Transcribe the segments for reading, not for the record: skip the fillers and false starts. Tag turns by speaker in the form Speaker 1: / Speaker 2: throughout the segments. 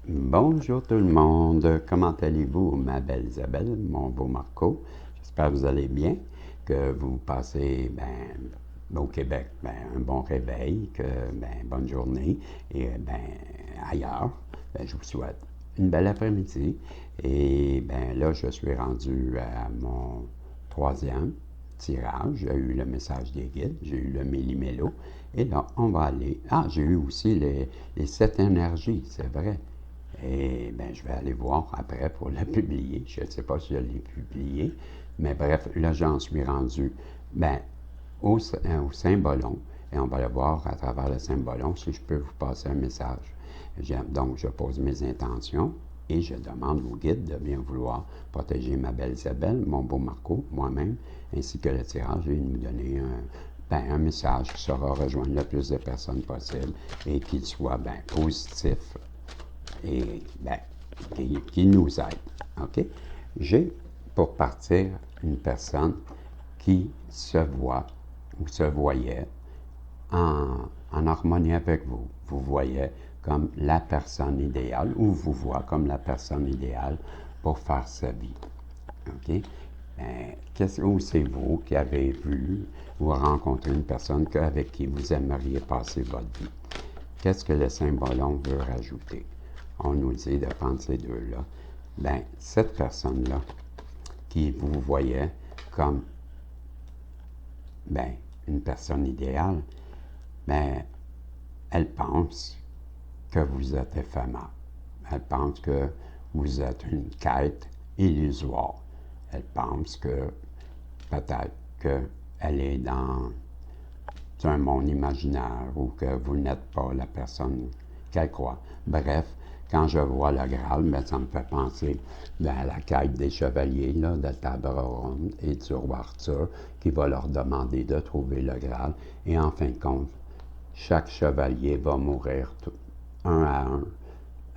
Speaker 1: Bonjour tout le monde, comment allez-vous, ma belle Isabelle, mon beau Marco? J'espère que vous allez bien, que vous passez au Québec un bon réveil, que bonne journée et ailleurs, je vous souhaite une belle après-midi. Et là, je suis rendu à mon troisième tirage. J'ai eu le message des guides, j'ai eu le méli-mélo. Et là, on va aller. Ah, j'ai eu aussi les sept énergies, c'est vrai. Et je vais aller voir après pour la publier. Je ne sais pas si je l'ai publié. Mais bref, là, j'en suis rendu ben, au symbolon. Et on va le voir à travers le symbolon si je peux vous passer un message. Donc, je pose mes intentions et je demande au guide de bien vouloir protéger ma belle Isabelle, mon beau Marco, moi-même, ainsi que le tirage et nous donner un message qui saura rejoindre le plus de personnes possible et qu'il soit positif et qui nous aide. OK? J'ai pour partir une personne qui se voit ou se voyait en harmonie avec vous. Vous voyez comme la personne idéale ou vous voit comme la personne idéale pour faire sa vie. OK? Ou c'est vous qui avez vu ou rencontré une personne avec qui vous aimeriez passer votre vie? Qu'est-ce que le symbolon veut rajouter? On nous dit de prendre ces deux-là. Cette personne-là qui vous voyait comme une personne idéale, elle pense que vous êtes éphémère. Elle pense que vous êtes une quête illusoire. Elle pense que peut-être qu'elle est dans un monde imaginaire ou que vous n'êtes pas la personne qu'elle croit. Bref, quand je vois le Graal, ça me fait penser à la quête des chevaliers là, de table ronde et du roi Arthur qui va leur demander de trouver le Graal. Et en fin de compte, chaque chevalier va mourir un à un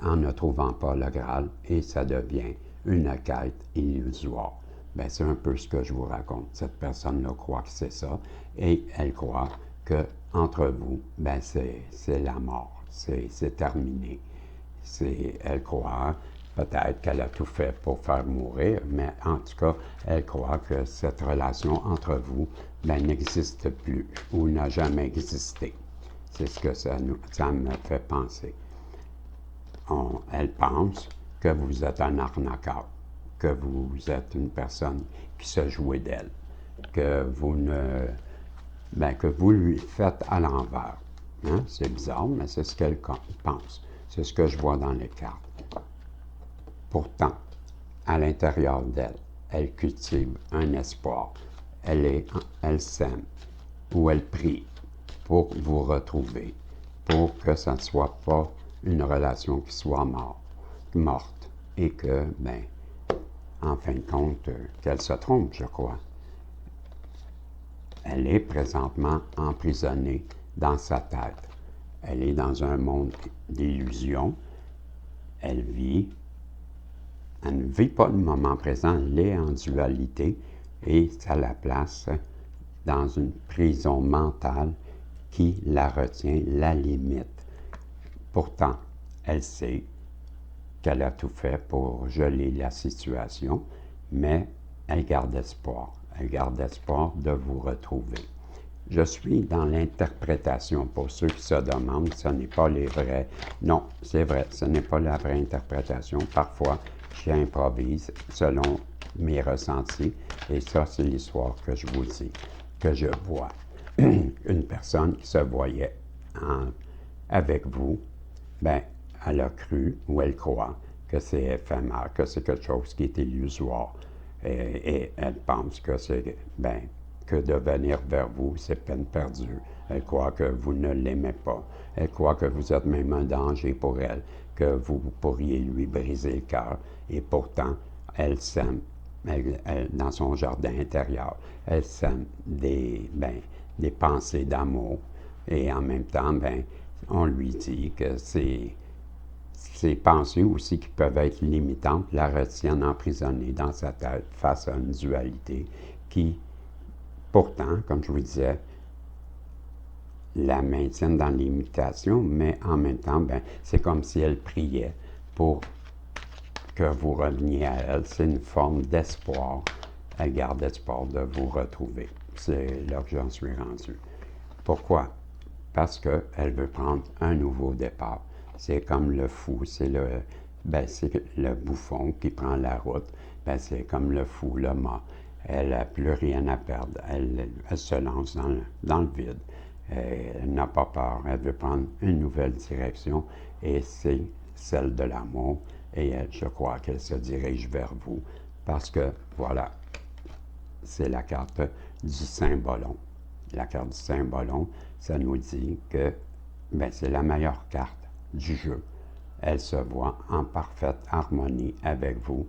Speaker 1: en ne trouvant pas le Graal et ça devient une quête illusoire. C'est un peu ce que je vous raconte. Cette personne-là croit que c'est ça et elle croit que entre vous, c'est la mort, c'est terminé. Elle croit peut-être qu'elle a tout fait pour faire mourir, mais en tout cas, elle croit que cette relation entre vous n'existe plus ou n'a jamais existé. C'est ce que ça me fait penser. Elle pense que vous êtes un arnaqueur, que vous êtes une personne qui se jouait d'elle, que vous ne, que vous lui faites à l'envers. Hein? C'est bizarre, mais c'est ce qu'elle pense. C'est ce que je vois dans les cartes. Pourtant, à l'intérieur d'elle, elle cultive un espoir. Elle s'aime ou elle prie pour vous retrouver, pour que ça ne soit pas une relation qui soit morte et que, en fin de compte, qu'elle se trompe, je crois. Elle est présentement emprisonnée dans sa tête. Elle est dans un monde d'illusions. Elle ne vit pas le moment présent, elle est en dualité et ça la place dans une prison mentale qui la retient, la limite. Pourtant, elle sait qu'elle a tout fait pour geler la situation, mais elle garde espoir. Elle garde espoir de vous retrouver. Je suis dans l'interprétation. Pour ceux qui se demandent, ce n'est pas les vrais. Non, c'est vrai, ce n'est pas la vraie interprétation. Parfois, j'improvise selon mes ressentis. Et ça, c'est l'histoire que je vous dis, que je vois. Une personne qui se voyait avec vous, elle a cru ou elle croit que c'est éphémère, que c'est quelque chose qui est illusoire. Et elle pense que c'est, que de venir vers vous, c'est peine perdue. Elle croit que vous ne l'aimez pas. Elle croit que vous êtes même un danger pour elle, que vous pourriez lui briser le cœur. Et pourtant, elle sème, dans son jardin intérieur, elle sème des pensées d'amour. Et en même temps, on lui dit que ces pensées aussi qui peuvent être limitantes la retiennent emprisonnée dans sa tête face à une dualité qui, pourtant, comme je vous disais, la maintiennent dans l'imitation, mais en même temps, c'est comme si elle priait pour que vous reveniez à elle. C'est une forme d'espoir. Elle garde espoir de vous retrouver. C'est là que j'en suis rendu. Pourquoi? Parce qu'elle veut prendre un nouveau départ. C'est comme le fou, c'est le bouffon qui prend la route. C'est comme le fou, le mât. Elle n'a plus rien à perdre. Elle se lance dans le vide. Elle n'a pas peur. Elle veut prendre une nouvelle direction et c'est celle de l'amour. Et je crois qu'elle se dirige vers vous parce que, voilà, c'est la carte du Saint-Ballon. La carte du Saint-Ballon, ça nous dit que c'est la meilleure carte du jeu. Elle se voit en parfaite harmonie avec vous.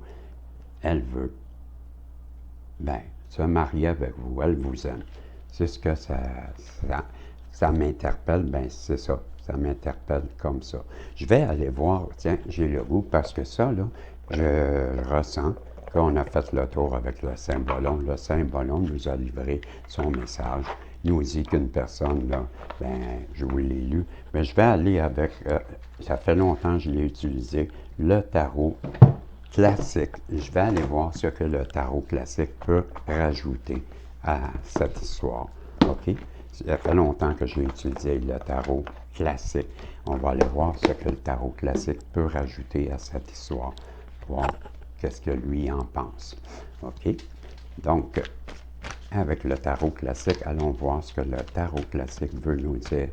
Speaker 1: Elle veut se marier avec vous. Elle vous aime. C'est ce que ça m'interpelle. C'est ça. Ça m'interpelle comme ça. Je vais aller voir. Tiens, j'ai le goût parce que ça, là, je ressens qu'on a fait le tour avec le Saint-Ballon. Le Saint-Ballon nous a livré son message. Il nous dit qu'une personne, là, je vous l'ai lu, mais je vais aller avec, ça fait longtemps que je l'ai utilisé, le tarot classique. Je vais aller voir ce que le tarot classique peut rajouter à cette histoire. OK? Ça fait longtemps que j'ai utilisé le tarot classique. On va aller voir ce que le tarot classique peut rajouter à cette histoire. Voir qu'est-ce que lui en pense. OK? Donc, avec le tarot classique, allons voir ce que le tarot classique veut nous dire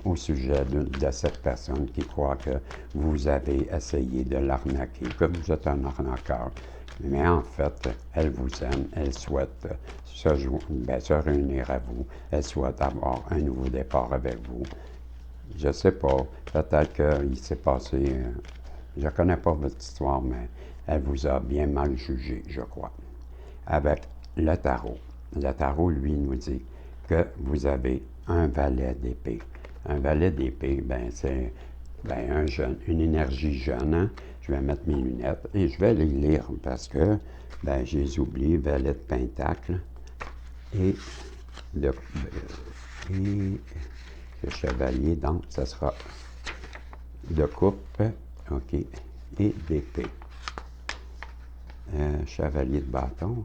Speaker 1: au sujet de cette personne qui croit que vous avez essayé de l'arnaquer, que vous êtes un arnaqueur. Mais en fait, elle vous aime, elle souhaite se réunir à vous, elle souhaite avoir un nouveau départ avec vous. Je ne sais pas, peut-être qu'il s'est passé, je ne connais pas votre histoire, mais elle vous a bien mal jugé, je crois. Avec le tarot. Le tarot, lui, nous dit que vous avez un valet d'épée. Un valet d'épée, c'est une énergie jeune. Hein? Je vais mettre mes lunettes et je vais les lire parce que je les oublie. Valet de pentacle et le chevalier, donc ça sera de coupe, OK, et d'épée. Chevalier de bâton,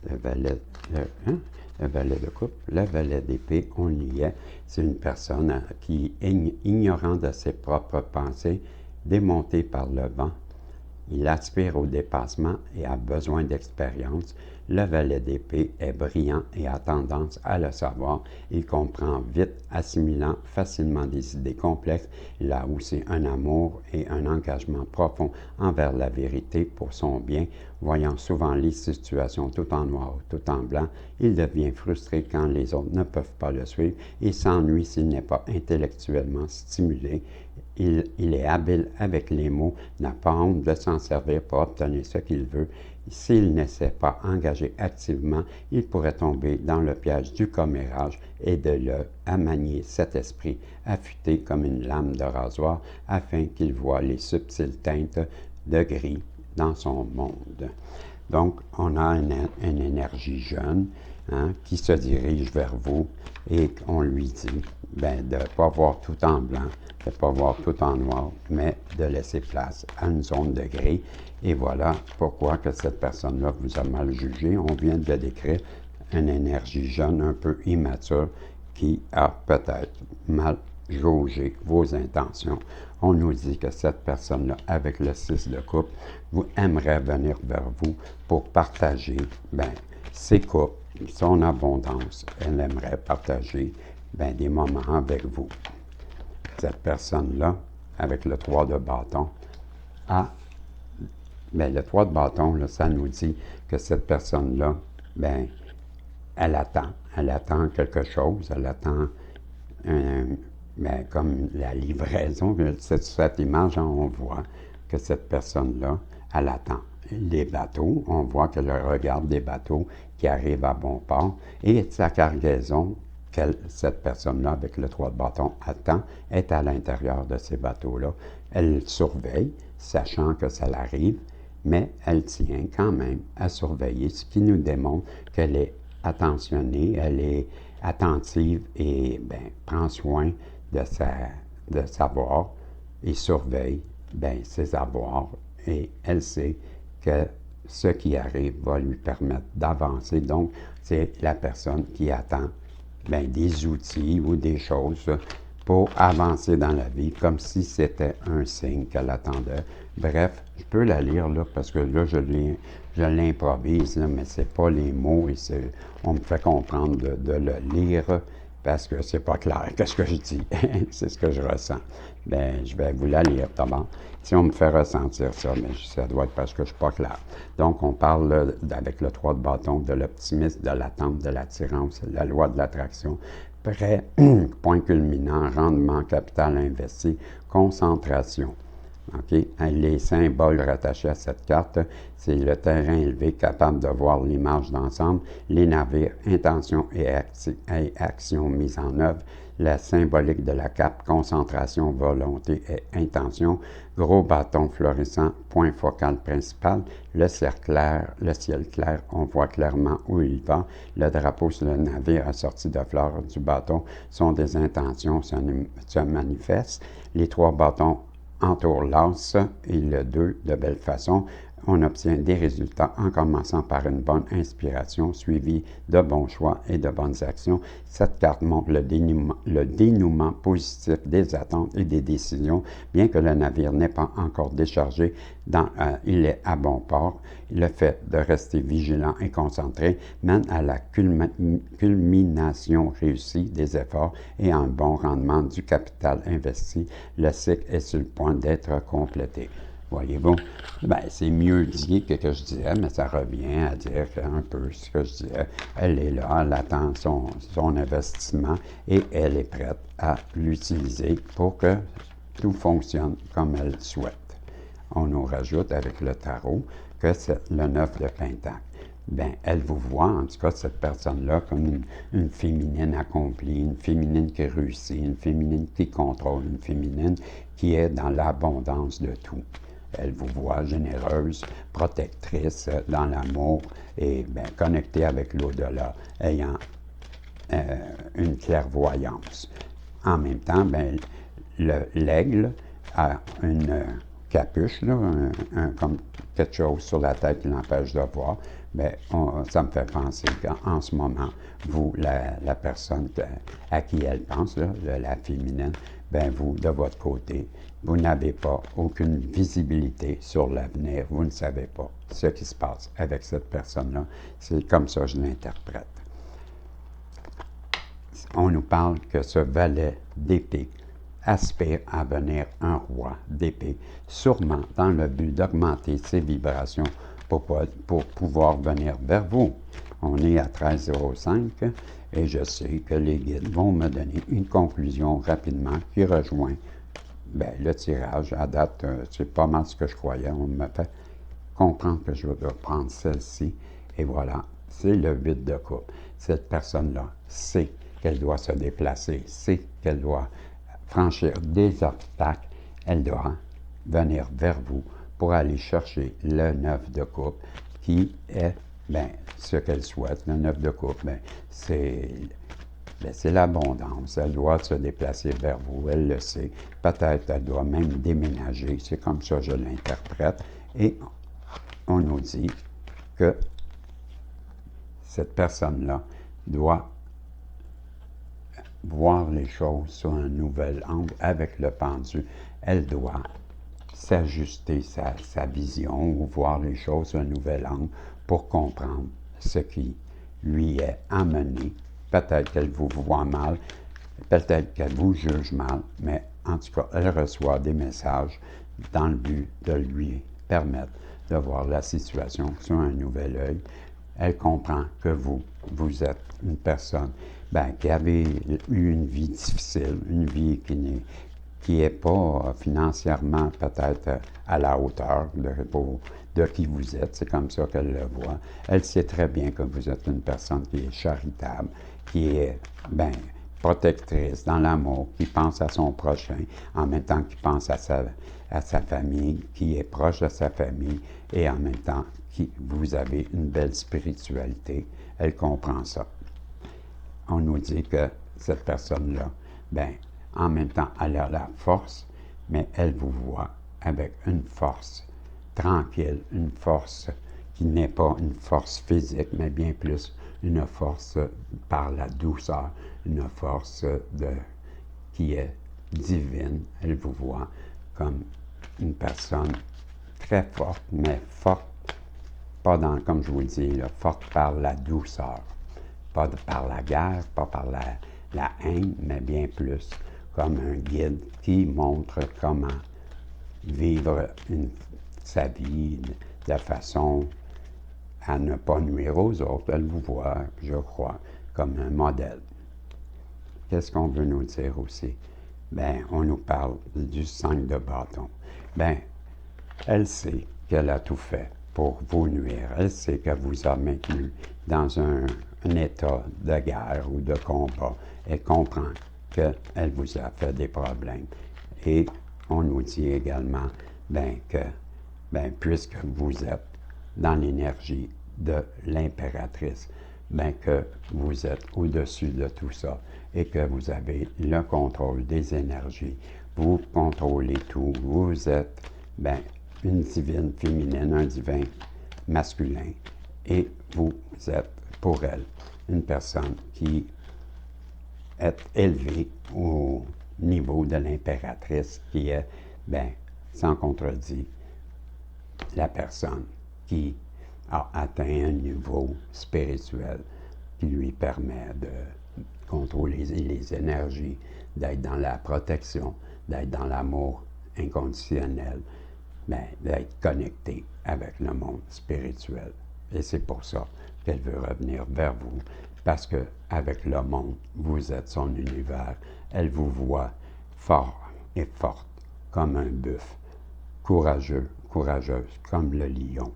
Speaker 1: le valet de coupe, le valet d'épée, on y est. C'est une personne qui, ignorant de ses propres pensées, démontée par le vent, il aspire au dépassement et a besoin d'expérience. Le valet d'épée est brillant et a tendance à le savoir. Il comprend vite, assimilant facilement des idées complexes. Il a aussi un amour et un engagement profond envers la vérité pour son bien. Voyant souvent les situations tout en noir, tout en blanc, il devient frustré quand les autres ne peuvent pas le suivre et s'ennuie s'il n'est pas intellectuellement stimulé. Il est habile avec les mots, n'a pas honte de s'en servir pour obtenir ce qu'il veut. S'il ne s'est pas engagé activement, il pourrait tomber dans le piège du commérage et de manier cet esprit affûté comme une lame de rasoir afin qu'il voie les subtiles teintes de gris dans son monde. Donc, on a une énergie jeune qui se dirige vers vous et on lui dit de ne pas voir tout en blanc, de ne pas voir tout en noir, mais de laisser place à une zone de gris. Et voilà pourquoi que cette personne-là vous a mal jugé. On vient de décrire une énergie jeune, un peu immature, qui a peut-être mal jaugé vos intentions. On nous dit que cette personne-là, avec le 6 de coupe, vous aimerait venir vers vous pour partager ses coupes, son abondance. Elle aimerait partager des moments avec vous. Cette personne-là, avec le 3 de bâton, le 3 de bâton, là, ça nous dit que cette personne-là, elle attend quelque chose, elle attend comme la livraison. Cette image, on voit que cette personne-là, elle attend les bateaux. On voit qu'elle regarde des bateaux qui arrivent à bon port et sa cargaison, cette personne-là, avec le 3 de bâton, attend, est à l'intérieur de ces bateaux-là. Elle surveille, sachant que ça l'arrive, mais elle tient quand même à surveiller, ce qui nous démontre qu'elle est attentionnée, elle est attentive et prend soin de savoir et surveille ben, ses avoirs et elle sait que ce qui arrive va lui permettre d'avancer. Donc, c'est la personne qui attend ben, des outils ou des choses pour avancer dans la vie, comme si c'était un signe qu'elle attendait. Bref, je peux la lire là, parce que là, je l'improvise, là, mais c'est pas les mots, et on me fait comprendre de le lire parce que c'est pas clair. Qu'est-ce que je dis? C'est ce que je ressens. Ben, je vais vous la lire d'abord. Si on me fait ressentir ça, mais ça doit être parce que je ne suis pas clair. Donc, on parle avec le 3 de bâton de l'optimisme, de l'attente, de l'attirance, la loi de l'attraction. Prêt, point culminant, rendement, capital investi, concentration. Okay? Les symboles rattachés à cette carte, c'est le terrain élevé capable de voir l'image d'ensemble, les navires, intention et action mise en œuvre, la symbolique de la cape, concentration, volonté et intention, gros bâton florissant, point focal principal, le ciel clair, on voit clairement où il va, le drapeau sur le navire assorti de fleurs du bâton sont des intentions se manifestent, les 3 bâtons entourent l'as et le 2 de belle façon. On obtient des résultats en commençant par une bonne inspiration suivie de bons choix et de bonnes actions. Cette carte montre le dénouement positif des attentes et des décisions. Bien que le navire n'ait pas encore déchargé, il est à bon port. Le fait de rester vigilant et concentré mène à la culmination réussie des efforts et à un bon rendement du capital investi. Le cycle est sur le point d'être complété. Voyez-vous, ben, c'est mieux dit que je disais, mais ça revient à dire un peu ce que je disais. Elle est là, elle attend son investissement et elle est prête à l'utiliser pour que tout fonctionne comme elle souhaite. On nous rajoute avec le tarot que c'est le 9 de Pentacle. Ben, elle vous voit, en tout cas, cette personne-là, comme une féminine accomplie, une féminine qui réussit, une féminine qui contrôle, une féminine qui est dans l'abondance de tout. Elle vous voit généreuse, protectrice dans l'amour et bien, connectée avec l'au-delà, ayant une clairvoyance. En même temps, bien, l'aigle a une capuche, là, comme quelque chose sur la tête qui l'empêche de voir. Bien, ça me fait penser qu'en ce moment, vous, la personne à qui elle pense, là, la féminine, bien, vous, de votre côté, vous n'avez pas aucune visibilité sur l'avenir. Vous ne savez pas ce qui se passe avec cette personne-là. C'est comme ça que je l'interprète. On nous parle que ce valet d'épée aspire à devenir un roi d'épée, sûrement dans le but d'augmenter ses vibrations pour pouvoir venir vers vous. On est à 13,05 et je sais que les guides vont me donner une conclusion rapidement qui rejoint bien, le tirage. À date, c'est pas mal ce que je croyais. On me fait comprendre que je dois prendre celle-ci. Et voilà, c'est le 8 de coupe. Cette personne-là sait qu'elle doit se déplacer, sait qu'elle doit franchir des obstacles. Elle doit venir vers vous pour aller chercher le 9 de coupe qui est bien, ce qu'elle souhaite. Le 9 de coupe, bien, c'est l'abondance. Elle doit se déplacer vers vous, elle le sait. Peut-être elle doit même déménager. C'est comme ça que je l'interprète. Et on nous dit que cette personne-là doit voir les choses sur un nouvel angle avec le pendu. Elle doit s'ajuster sa vision ou voir les choses sur un nouvel angle pour comprendre ce qui lui est amené. Peut-être qu'elle vous voit mal, peut-être qu'elle vous juge mal, mais en tout cas, elle reçoit des messages dans le but de lui permettre de voir la situation sur un nouvel œil. Elle comprend que vous êtes une personne bien, qui avait eu une vie difficile, une vie qui n'est pas financièrement peut-être à la hauteur de qui vous êtes. C'est comme ça qu'elle le voit. Elle sait très bien que vous êtes une personne qui est charitable, qui est bien, protectrice dans l'amour, qui pense à son prochain, en même temps qui pense à sa famille, qui est proche de sa famille, et en même temps, vous avez une belle spiritualité. Elle comprend ça. On nous dit que cette personne-là, bien, en même temps, elle a la force, mais elle vous voit avec une force tranquille, une force qui n'est pas une force physique, mais bien plus une force par la douceur, une force qui est divine. Elle vous voit comme une personne très forte, mais forte, pas dans, comme je vous le dis, là, forte par la douceur, pas par la guerre, pas par la haine, mais bien plus comme un guide qui montre comment vivre sa vie de façon à ne pas nuire aux autres. Elle vous voit, je crois, comme un modèle. Qu'est-ce qu'on veut nous dire aussi? Bien, on nous parle du 5 de bâton. Bien, elle sait qu'elle a tout fait pour vous nuire. Elle sait qu'elle vous a maintenu dans un état de guerre ou de combat. Elle comprend qu'elle vous a fait des problèmes. Et on nous dit également que, puisque vous êtes dans l'énergie de l'impératrice, que vous êtes au-dessus de tout ça et que vous avez le contrôle des énergies, vous contrôlez tout, vous êtes une divine féminine, un divin masculin, et vous êtes pour elle une personne qui est élevée au niveau de l'impératrice, qui est, sans contredit, la personne qui a atteint un niveau spirituel qui lui permet de contrôler les énergies, d'être dans la protection, d'être dans l'amour inconditionnel, d'être connecté avec le monde spirituel. Et c'est pour ça qu'elle veut revenir vers vous, parce que avec le monde, vous êtes son univers. Elle vous voit fort et forte comme un bœuf, courageux, courageuse comme le lion,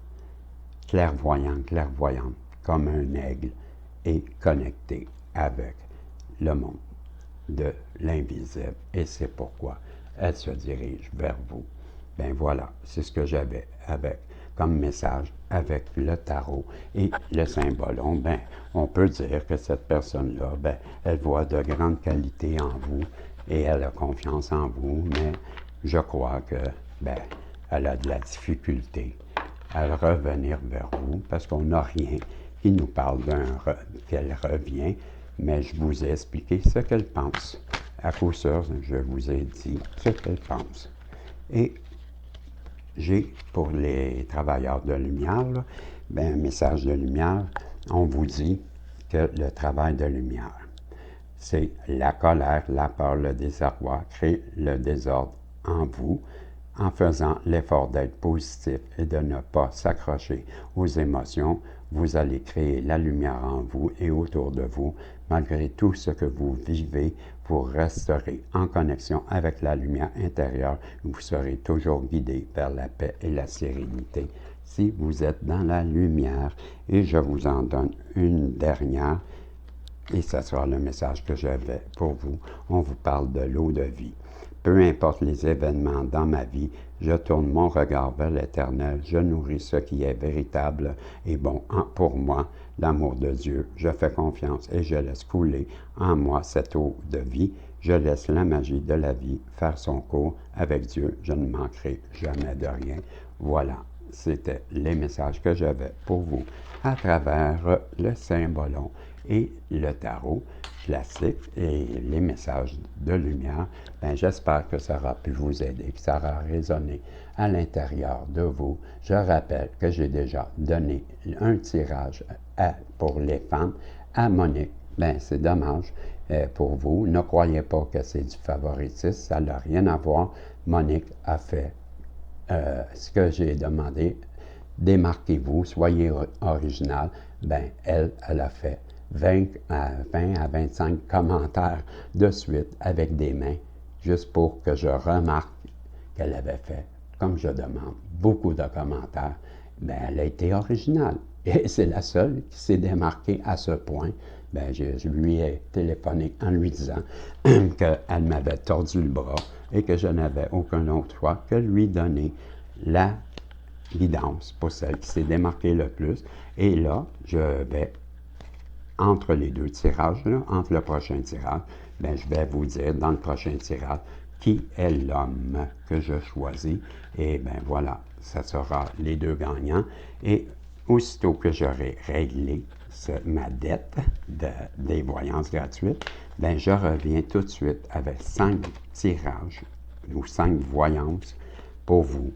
Speaker 1: clairvoyant, clairvoyante comme un aigle, et connecté avec le monde de l'invisible. Et c'est pourquoi elle se dirige vers vous. Voilà, c'est ce que j'avais comme message avec le tarot et le symbolon. On peut dire que cette personne-là, elle voit de grandes qualités en vous et elle a confiance en vous, mais je crois que, elle a de la difficulté à revenir vers vous parce qu'on n'a rien qui nous parle qu'elle revient, mais je vous ai expliqué ce qu'elle pense. À coup sûr, je vous ai dit ce qu'elle pense. Et j'ai, pour les travailleurs de lumière, là, un message de lumière. On vous dit que le travail de lumière, c'est la colère, la peur, le désarroi, crée le désordre en vous en faisant l'effort d'être positif et de ne pas s'accrocher aux émotions. Vous allez créer la lumière en vous et autour de vous. Malgré tout ce que vous vivez, vous resterez en connexion avec la lumière intérieure. Vous serez toujours guidé vers la paix et la sérénité si vous êtes dans la lumière. Et je vous en donne une dernière, et ce sera le message que j'avais pour vous. On vous parle de l'eau de vie. Peu importe les événements dans ma vie, je tourne mon regard vers l'Éternel, je nourris ce qui est véritable et bon pour moi, l'amour de Dieu. Je fais confiance et je laisse couler en moi cette eau de vie. Je laisse la magie de la vie faire son cours. Avec Dieu, je ne manquerai jamais de rien. Voilà, c'était les messages que j'avais pour vous à travers le symbolon et le tarot classique et les messages de lumière. J'espère que ça aura pu vous aider, que ça aura résonné à l'intérieur de vous. Je rappelle que j'ai déjà donné un tirage pour les femmes à Monique. C'est dommage pour vous. Ne croyez pas que c'est du favoritisme, ça n'a rien à voir. Monique a fait ce que j'ai demandé. Démarquez-vous, soyez original. Elle a fait 20 à 25 commentaires de suite avec des mains, juste pour que je remarque qu'elle avait fait, comme je demande, beaucoup de commentaires. Elle a été originale. Et c'est la seule qui s'est démarquée à ce point. Je lui ai téléphoné en lui disant qu'elle m'avait tordu le bras et que je n'avais aucun autre choix que lui donner la guidance pour celle qui s'est démarquée le plus. Et là, je vais, entre les deux tirages, entre le prochain tirage, je vais vous dire dans le prochain tirage qui est l'homme que je choisis. Et bien voilà, ça sera les deux gagnants. Et aussitôt que j'aurai réglé ma dette des voyances gratuites, bien je reviens tout de suite avec 5 tirages ou 5 voyances pour vous.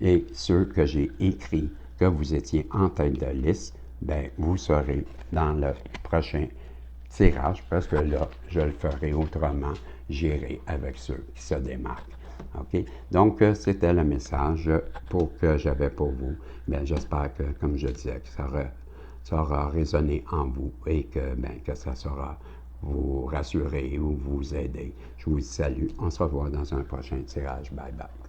Speaker 1: Et ceux que j'ai écrits, que vous étiez en tête de liste, bien vous serez dans le prochain tirage, parce que là, je le ferai autrement. J'irai avec ceux qui se démarquent. OK? Donc, c'était le message que j'avais pour vous. Bien, j'espère que, comme je disais, que ça aura résonné en vous et que ça saura vous rassurer ou vous aider. Je vous salue. On se revoit dans un prochain tirage. Bye bye.